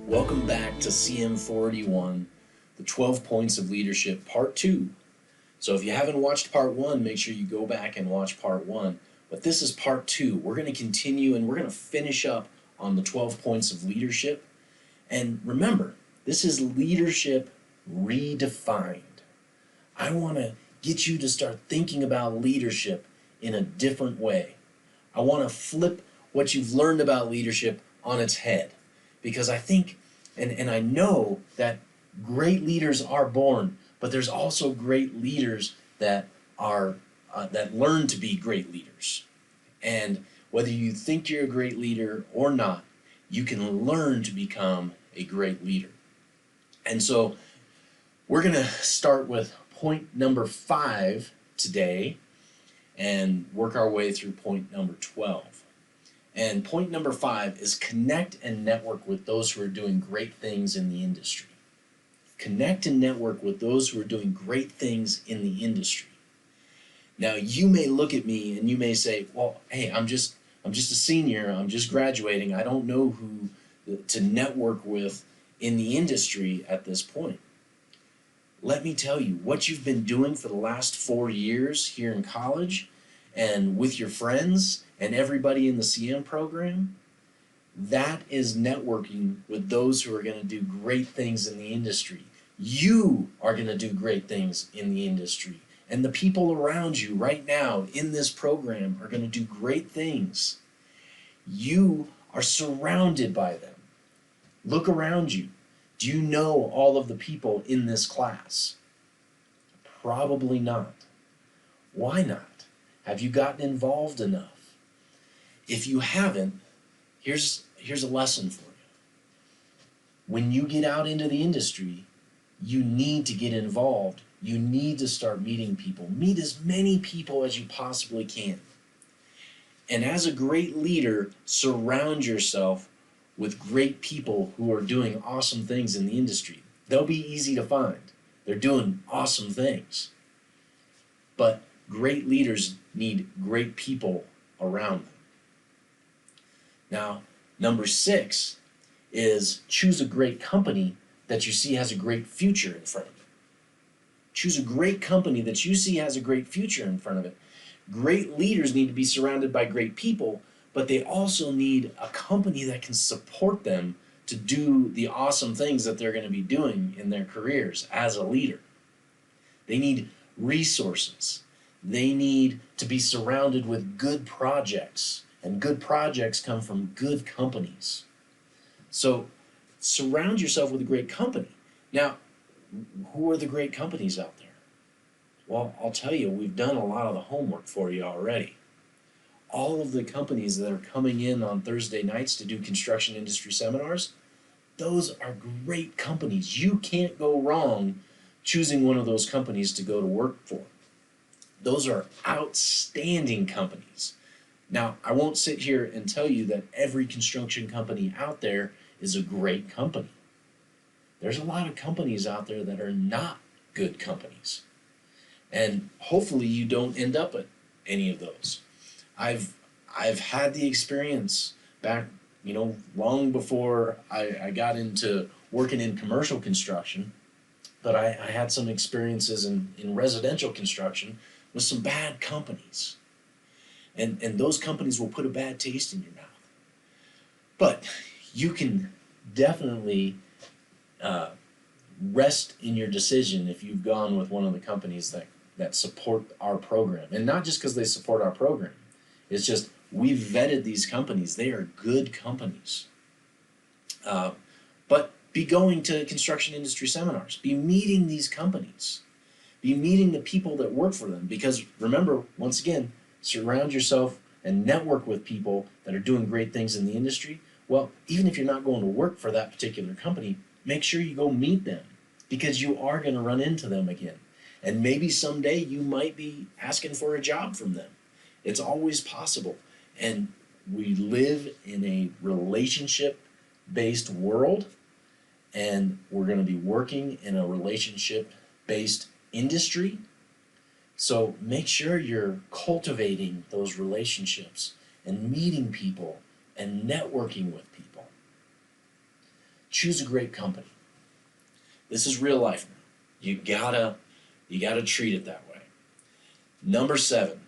Welcome back to CM481, the 12 Points of Leadership, Part 2. So if you haven't watched Part 1, make sure you go back and watch Part 1. But this is Part 2. We're going to continue and we're going to finish up on the 12 Points of Leadership. And remember, this is leadership redefined. I want to get you to start thinking about leadership in a different way. I want to flip what you've learned about leadership on its head. Because I think, and I know that great leaders are born, but there's also great leaders that are that learn to be great leaders. And whether you think you're a great leader or not, you can learn to become a great leader. And so we're going to start with point number 5 today and work our way through point number 12. And point number 5 is connect and network with those who are doing great things in the industry. Connect and network with those who are doing great things in the industry. Now, you may look at me and you may say, well, hey, I'm just a senior, I'm just graduating, I don't know who to network with in the industry at this point. Let me tell you, what you've been doing for the last 4 years here in college and with your friends and everybody in the CM program, that is networking with those who are going to do great things in the industry. You are going to do great things in the industry. And the people around you right now in this program are going to do great things. You are surrounded by them. Look around you. Do you know all of the people in this class? Probably not. Why not? Have you gotten involved enough? If you haven't, here's a lesson for you. When you get out into the industry, you need to get involved. You need to start meeting people. Meet as many people as you possibly can. And as a great leader, surround yourself with great people who are doing awesome things in the industry. They'll be easy to find. They're doing awesome things. But great leaders need great people around them. Now, number 6 is choose a great company that you see has a great future in front of it. Choose a great company that you see has a great future in front of it. Great leaders need to be surrounded by great people, but they also need a company that can support them to do the awesome things that they're going to be doing in their careers as a leader. They need resources. They need to be surrounded with good projects, and good projects come from good companies. So surround yourself with a great company. Now, who are the great companies out there? Well, I'll tell you, we've done a lot of the homework for you already. All of the companies that are coming in on Thursday nights to do construction industry seminars, those are great companies. You can't go wrong choosing one of those companies to go to work for. Those are outstanding companies. Now, I won't sit here and tell you that every construction company out there is a great company. There's a lot of companies out there that are not good companies. And hopefully you don't end up at any of those. I've had the experience back, long before I got into working in commercial construction, but I had some experiences in residential construction with some bad companies. And those companies will put a bad taste in your mouth. But you can definitely rest in your decision if you've gone with one of the companies that support our program. And not just because they support our program. It's just we've vetted these companies. They are good companies. But be going to construction industry seminars. Be meeting these companies. Be meeting the people that work for them. Because remember, once again, surround yourself and network with people that are doing great things in the industry. Well, even if you're not going to work for that particular company, make sure you go meet them, because you are going to run into them again. And maybe someday you might be asking for a job from them. It's always possible. And we live in a relationship-based world, and we're going to be working in a relationship-based industry. So make sure you're cultivating those relationships and meeting people and networking with people. Choose a great company. This is real life now. You gotta treat it that way. Number 7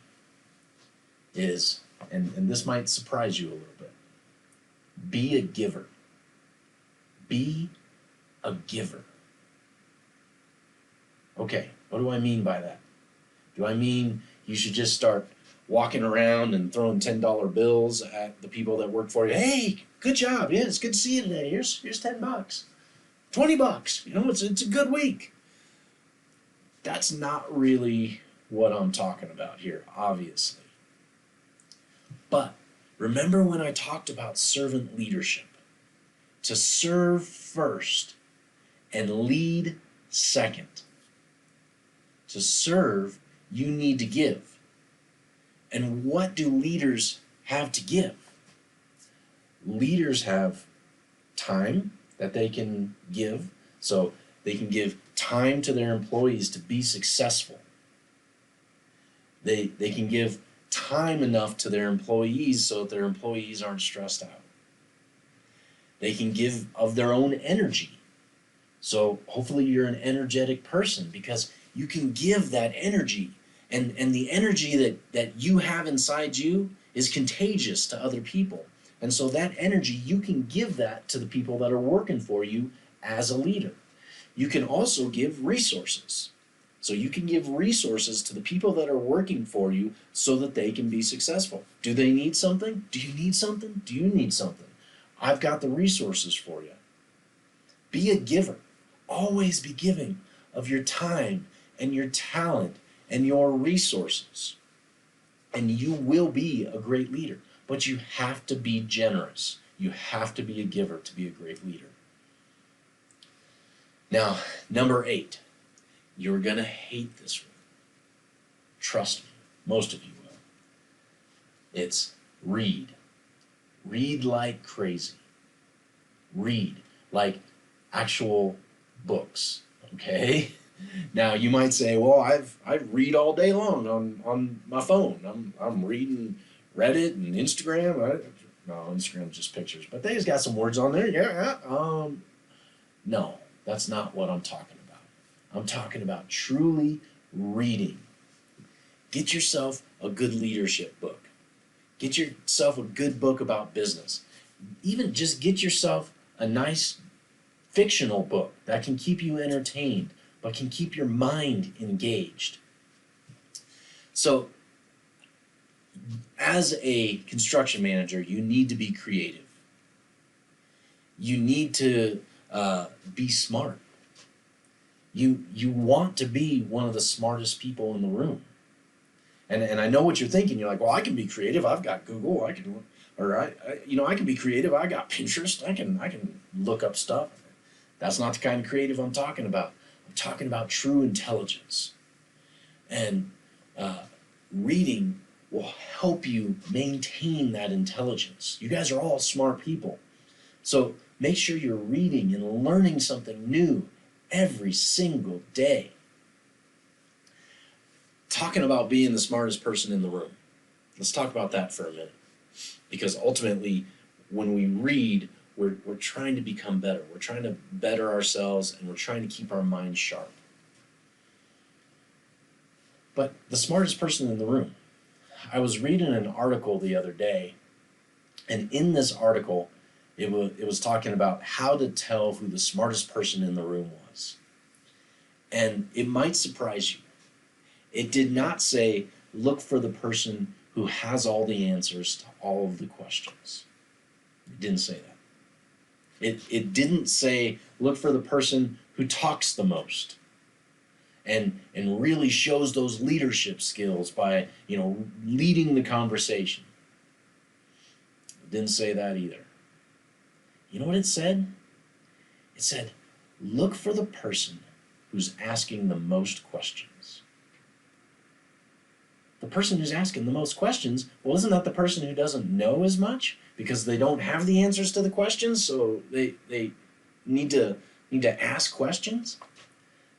is, and this might surprise you a little bit, be a giver. Be a giver. Okay, what do I mean by that? Do I mean you should just start walking around and throwing $10 bills at the people that work for you? Hey, good job. Yeah, it's good to see you today. Here's $10, $20. You know, it's a good week. That's not really what I'm talking about here, obviously. But remember when I talked about servant leadership? To serve first and lead second. To serve, you need to give. And what do leaders have to give? Leaders have time that they can give, so they can give time to their employees to be successful. They can give time enough to their employees so that their employees aren't stressed out. They can give of their own energy. So hopefully you're an energetic person, because you can give that energy. And the energy that you have inside you is contagious to other people. And so that energy, you can give that to the people that are working for you as a leader. You can also give resources. So you can give resources to the people that are working for you so that they can be successful. Do they need something? Do you need something? Do you need something? I've got the resources for you. Be a giver. Always be giving of your time and your talent and your resources. And you will be a great leader. But you have to be generous. You have to be a giver to be a great leader. Now, number 8. You're going to hate this one. Trust me, most of you will. It's read. Read like crazy. Read like actual books, okay? Now you might say, well, I read all day long on my phone. I'm reading Reddit and Instagram. No, Instagram's just pictures, but they just got some words on there. Yeah. No, that's not what I'm talking about. I'm talking about truly reading. Get yourself a good leadership book. Get yourself a good book about business. Even just get yourself a nice fictional book that can keep you entertained, but can keep your mind engaged. So, as a construction manager, you need to be creative. You need to be smart. You want to be one of the smartest people in the room. And I know what you're thinking. You're like, well, I can be creative. I've got Google. I can be creative. I got Pinterest. I can look up stuff. That's not the kind of creative I'm talking about. I'm talking about true intelligence. And reading will help you maintain that intelligence. You guys are all smart people. So make sure you're reading and learning something new every single day. Talking about being the smartest person in the room. Let's talk about that for a minute. Because ultimately, when we read, we're trying to become better. We're trying to better ourselves, and we're trying to keep our minds sharp. But the smartest person in the room. I was reading an article the other day, and in this article, it was talking about how to tell who the smartest person in the room was. And it might surprise you. It did not say, look for the person who has all the answers to all of the questions. It didn't say that. It didn't say, look for the person who talks the most and really shows those leadership skills by, leading the conversation. It didn't say that either. You know what it said? It said, look for the person who's asking the most questions. The person who's asking the most questions, well, isn't that the person who doesn't know as much because they don't have the answers to the questions, so they need to ask questions?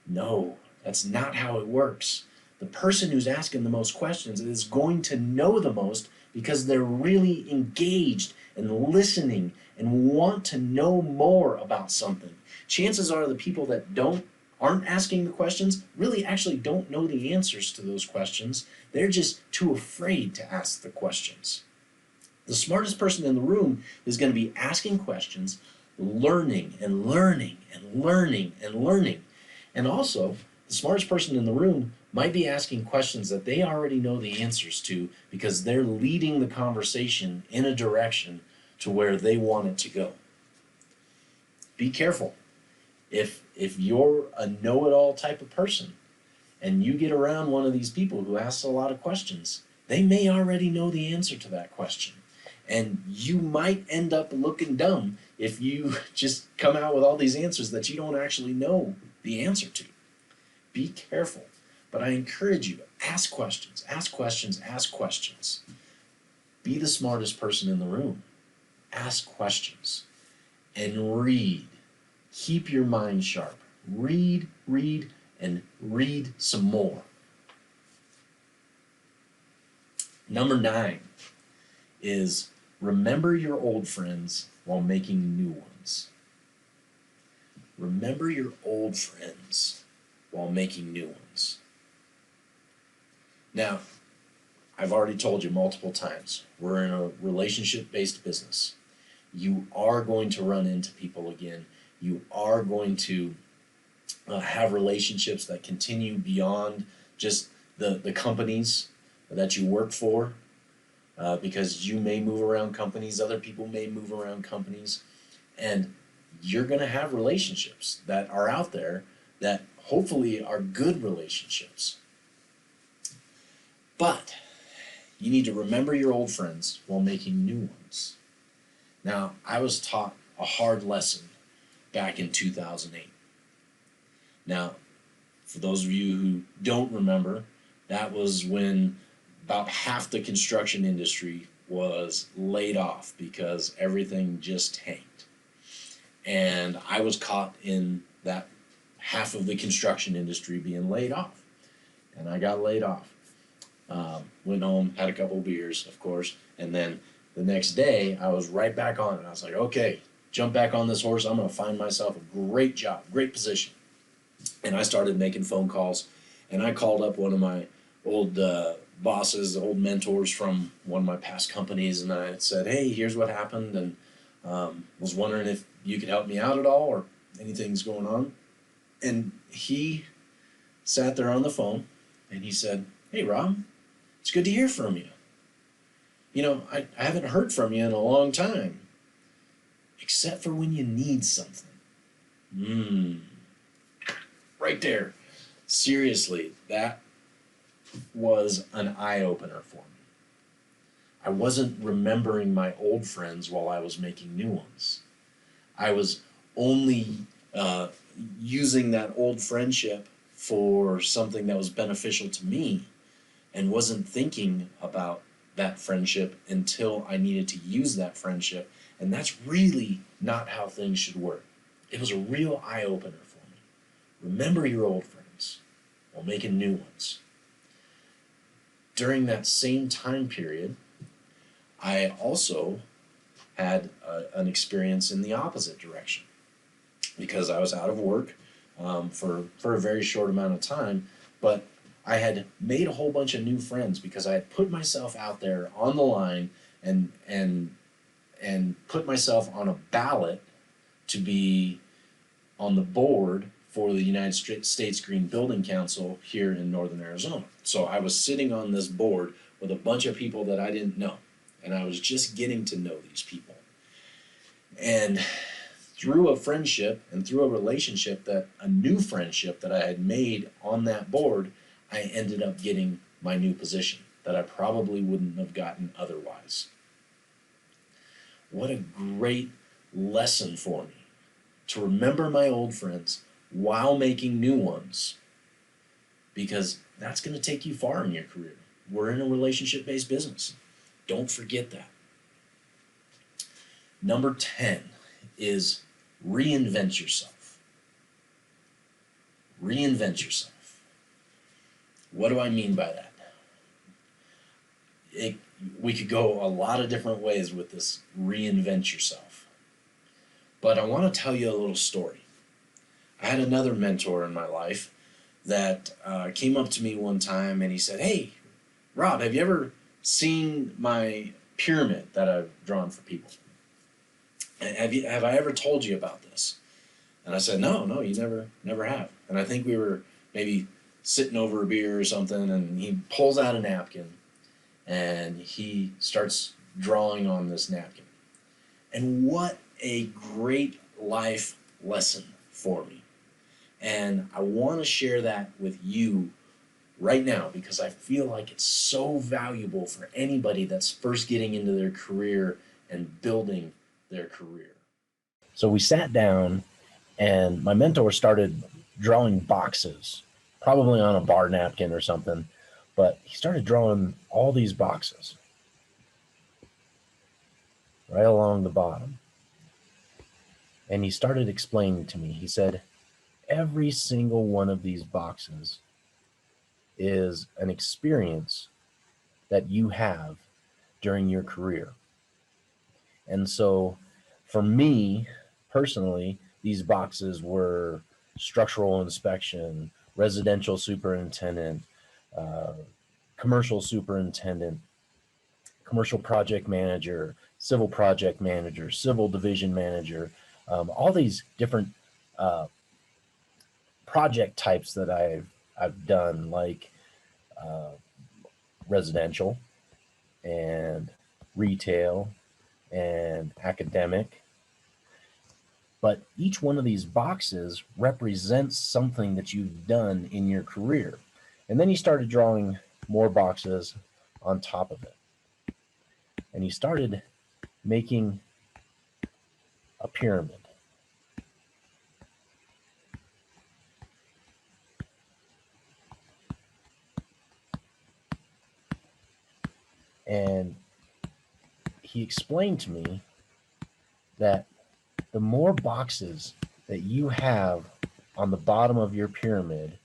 No, that's not how it works. the person who's asking the most questions is going to know the most because they're really engaged and listening and want to know more about something. Chances are the people that aren't asking the questions really actually don't know the answers to those questions. They're just too afraid to ask the questions. The smartest person in the room is going to be asking questions, learning and learning and learning and learning. And also, the smartest person in the room might be asking questions that they already know the answers to because they're leading the conversation in a direction to where they want it to go. Be careful. If you're a know-it-all type of person and you get around one of these people who asks a lot of questions, they may already know the answer to that question. And you might end up looking dumb if you just come out with all these answers that you don't actually know the answer to. Be careful. But I encourage you, ask questions, ask questions, ask questions. Be the smartest person in the room. Ask questions. And read. Keep your mind sharp. Read, read, and read some more. Number 9 is remember your old friends while making new ones. Remember your old friends while making new ones. Now, I've already told you multiple times, we're in a relationship-based business. You are going to run into people again. You are going to have relationships that continue beyond just the companies that you work for, because you may move around companies, other people may move around companies, and you're going to have relationships that are out there that hopefully are good relationships. But you need to remember your old friends while making new ones. Now, I was taught a hard lesson back in 2008. Now, for those of you who don't remember, that was when about half the construction industry was laid off because everything just tanked. And I was caught in that half of the construction industry being laid off. And I got laid off. Went home, had a couple beers, of course, and then the next day I was right back on it. I was like, okay, jump back on this horse. I'm going to find myself a great job, great position. And I started making phone calls, and I called up one of my old bosses, old mentors from one of my past companies, and I said, hey, here's what happened, and was wondering if you could help me out at all or anything's going on. And he sat there on the phone, and he said, hey, Rob, it's good to hear from you. You know, I haven't heard from you in a long time, except for when you need something. Right there. Seriously, that was an eye-opener for me. I wasn't remembering my old friends while I was making new ones. I was only using that old friendship for something that was beneficial to me and wasn't thinking about that friendship until I needed to use that friendship. And that's really not how things should work. It was a real eye-opener for me. Remember your old friends while making new ones. During that same time period, I also had an experience in the opposite direction because I was out of work for a very short amount of time, but I had made a whole bunch of new friends because I had put myself out there on the line and put myself on a ballot to be on the board for the United States Green Building Council here in Northern Arizona. So I was sitting on this board with a bunch of people that I didn't know, and I was just getting to know these people. And through a friendship and through a relationship, a new friendship that I had made on that board, I ended up getting my new position that I probably wouldn't have gotten otherwise. What a great lesson for me to remember my old friends while making new ones, because that's going to take you far in your career. We're in a relationship-based business. Don't forget that. Number 10 is reinvent yourself. Reinvent yourself. What do I mean by that? It, we could go a lot of different ways with this reinvent yourself. But I want to tell you a little story. I had another mentor in my life that came up to me one time and he said, "Hey, Rob, have you ever seen my pyramid that I've drawn for people? Have I ever told you about this?" And I said, "No, you never have." And I think we were maybe sitting over a beer or something, and he pulls out a napkin and he starts drawing on this napkin. And what a great life lesson for me. And I want to share that with you right now because I feel like it's so valuable for anybody that's first getting into their career and building their career. So we sat down and my mentor started drawing boxes, probably on a bar napkin or something, but he started drawing all these boxes right along the bottom. And he started explaining to me, he said, every single one of these boxes is an experience that you have during your career. And so for me personally, these boxes were structural inspection, residential superintendent, commercial superintendent, commercial project manager, civil project manager, civil division manager, all these different project types that I've done, like residential and retail and academic. But each one of these boxes represents something that you've done in your career. And then he started drawing more boxes on top of it. And he started making a pyramid. And he explained to me that the more boxes that you have on the bottom of your pyramid,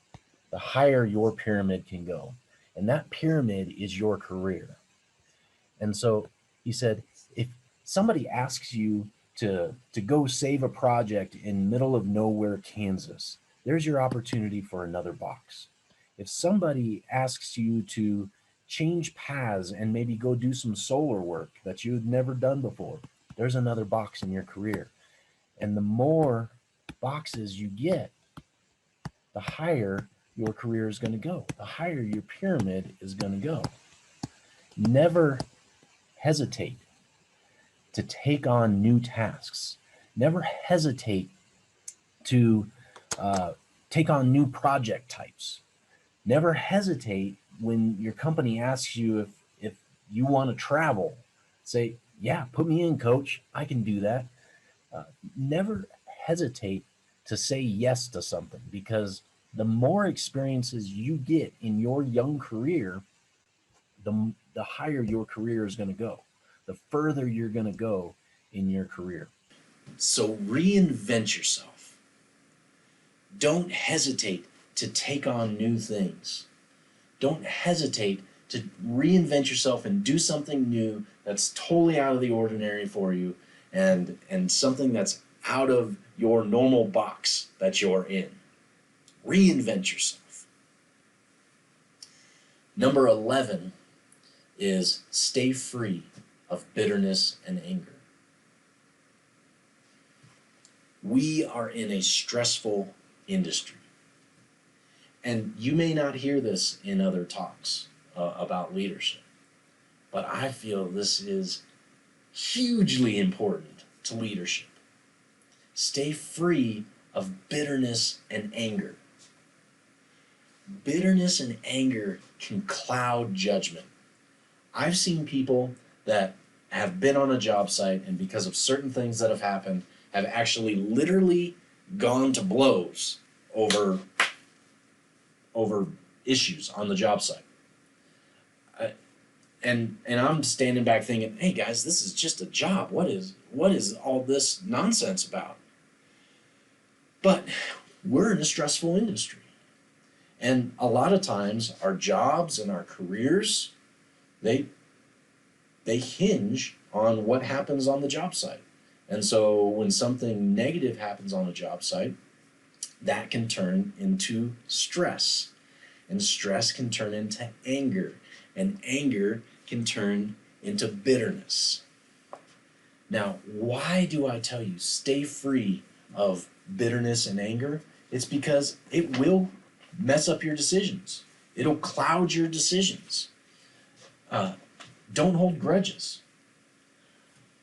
the higher your pyramid can go. And that pyramid is your career. And so he said, if somebody asks you to go save a project in middle of nowhere, Kansas, there's your opportunity for another box. If somebody asks you to change paths and maybe go do some solar work that you had never done before, there's another box in your career. And the more boxes you get, the higher your career is going to go, the higher your pyramid is going to go. Never hesitate to take on new tasks. Never hesitate to take on new project types. Never hesitate when your company asks you if you want to travel. Say, yeah, put me in, coach. I can do that. Never hesitate to say yes to something, because the more experiences you get in your young career, the higher your career is going to go, the further you're going to go in your career. So reinvent yourself. Don't hesitate to take on new things. Don't hesitate to reinvent yourself and do something new that's totally out of the ordinary for you, and something that's out of your normal box that you're in. Reinvent yourself. Number 11 is stay free of bitterness and anger. We are in a stressful industry. And you may not hear this in other talks about leadership, but I feel this is hugely important to leadership. Stay free of bitterness and anger. Bitterness and anger can cloud judgment. I've seen people that have been on a job site and because of certain things that have happened have actually literally gone to blows over issues on the job site. And I'm standing back thinking, hey guys, this is just a job. What is all this nonsense about? But we're in a stressful industry. And a lot of times our jobs and our careers, they hinge on what happens on the job site. And so when something negative happens on a job site, that can turn into stress. And stress can turn into anger. And anger can turn into bitterness. Now, why do I tell you stay free of bitterness and anger? It's because it will mess up your decisions. It'll cloud your decisions. Don't hold grudges.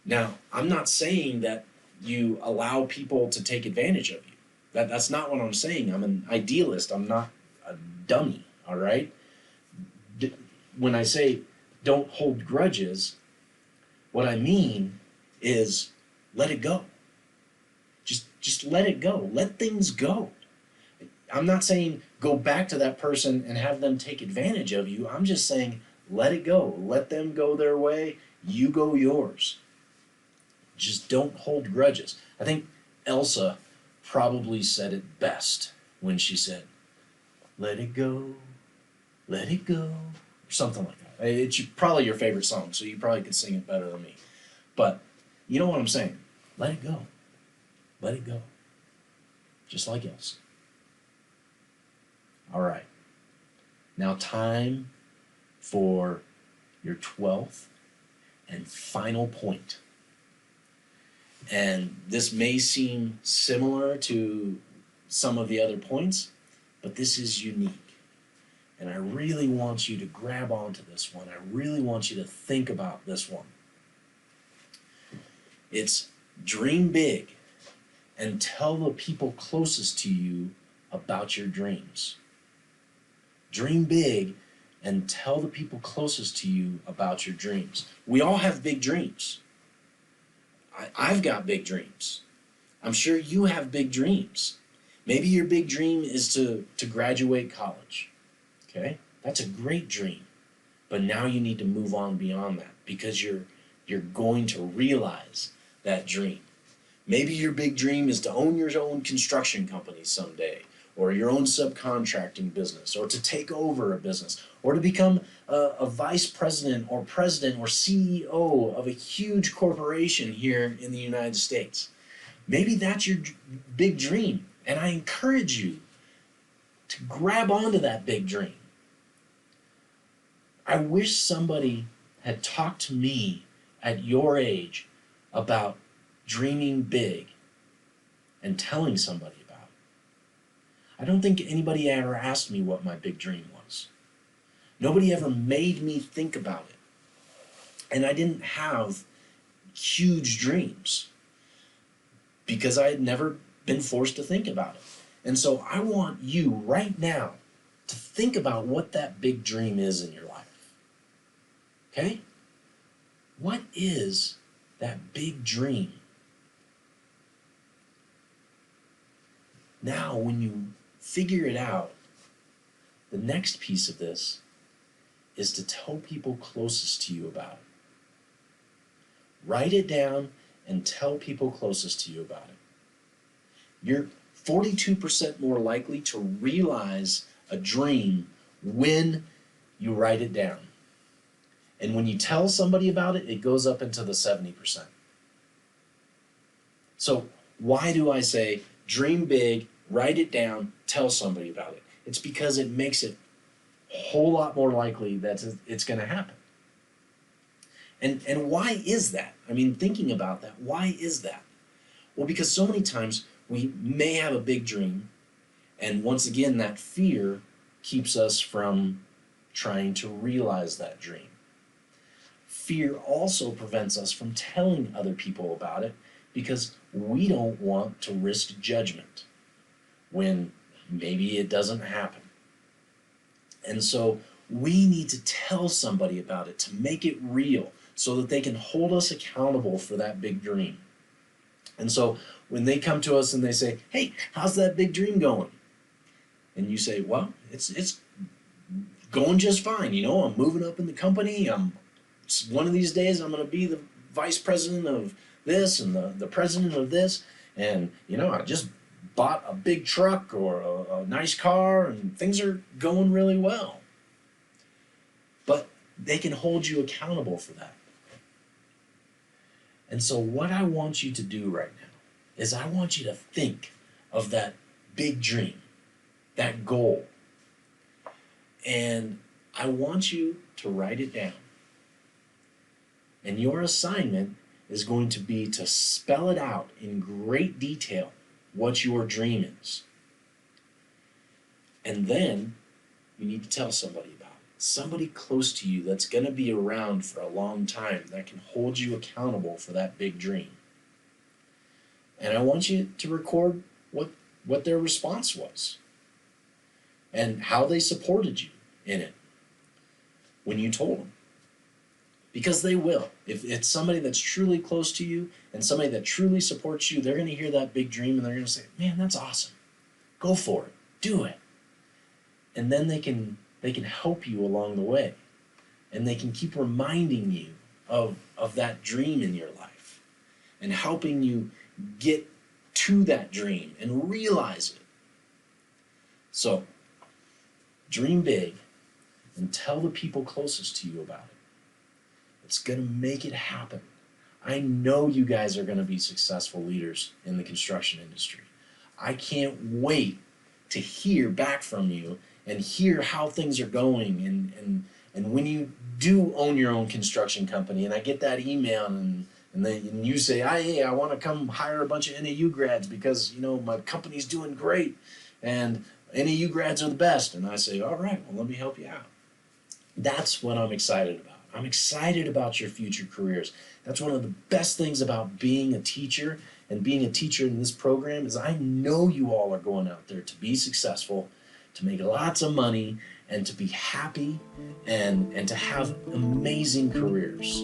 Now, I'm not saying that you allow people to take advantage of you. That's not what I'm saying. I'm an idealist. I'm not a dummy, all right? When I say don't hold grudges, what I mean is let it go. Just let it go. Let things go. I'm not saying go back to that person and have them take advantage of you. I'm just saying let it go. Let them go their way. You go yours. Just don't hold grudges. I think Elsa probably said it best when she said, let it go, or something like that. It's probably your favorite song, so you probably could sing it better than me. But you know what I'm saying? Let it go. Let it go. Just like Elsa. All right. Now time for your 12th and final point. And this may seem similar to some of the other points, but this is unique. And I really want you to grab onto this one. I really want you to think about this one. It's dream big and tell the people closest to you about your dreams. Dream big and tell the people closest to you about your dreams. We all have big dreams. I've got big dreams. I'm sure you have big dreams. Maybe your big dream is to graduate college. Okay? That's a great dream. But now you need to move on beyond that because you're going to realize that dream. Maybe your big dream is to own your own construction company someday, or your own subcontracting business, or to take over a business, or to become a vice president or president or CEO of a huge corporation here in the United States. Maybe that's your big dream, and I encourage you to grab onto that big dream. I wish somebody had talked to me at your age about dreaming big and telling somebody about it. I don't think anybody ever asked me what my big dream was. Nobody ever made me think about it. And I didn't have huge dreams because I had never been forced to think about it. And so I want you right now to think about what that big dream is in your life. Okay? What is that big dream? Now, when you figure it out, the next piece of this is to tell people closest to you about it. Write it down and tell people closest to you about it. You're 42% more likely to realize a dream when you write it down. And when you tell somebody about it, it goes up into the 70%. So why do I say dream big, write it down, tell somebody about it? It's because it makes it a whole lot more likely that it's going to happen. And why is that? I mean, thinking about that, why is that? Well, because so many times we may have a big dream, and once again, that fear keeps us from trying to realize that dream. Fear also prevents us from telling other people about it because we don't want to risk judgment when maybe it doesn't happen. And so we need to tell somebody about it to make it real so that they can hold us accountable for that big dream. And so when they come to us and they say, hey, how's that big dream going? And you say, well, it's going just fine. You know, I'm moving up in the company. One of these days I'm going to be the vice president of this and the president of this. And, you know, I just bought a big truck or a nice car and things are going really well. But they can hold you accountable for that. And so what I want you to do right now is I want you to think of that big dream, that goal. And I want you to write it down. And your assignment is going to be to spell it out in great detail what your dream is. And then you need to tell somebody about it. Somebody close to you that's going to be around for a long time that can hold you accountable for that big dream. And I want you to record what their response was and how they supported you in it when you told them. Because they will. If it's somebody that's truly close to you and somebody that truly supports you, they're going to hear that big dream and they're going to say, man, that's awesome. Go for it. Do it. And then they can help you along the way. And they can keep reminding you of that dream in your life and helping you get to that dream and realize it. So, dream big and tell the people closest to you about it. It's going to make it happen. I know you guys are going to be successful leaders in the construction industry. I can't wait to hear back from you and hear how things are going. And when you do own your own construction company and I get that email and you say, hey, I want to come hire a bunch of NAU grads because, my company's doing great and NAU grads are the best. And I say, all right, well, let me help you out. That's what I'm excited about. I'm excited about your future careers. That's one of the best things about being a teacher and being a teacher in this program is I know you all are going out there to be successful, to make lots of money, and to be happy and to have amazing careers.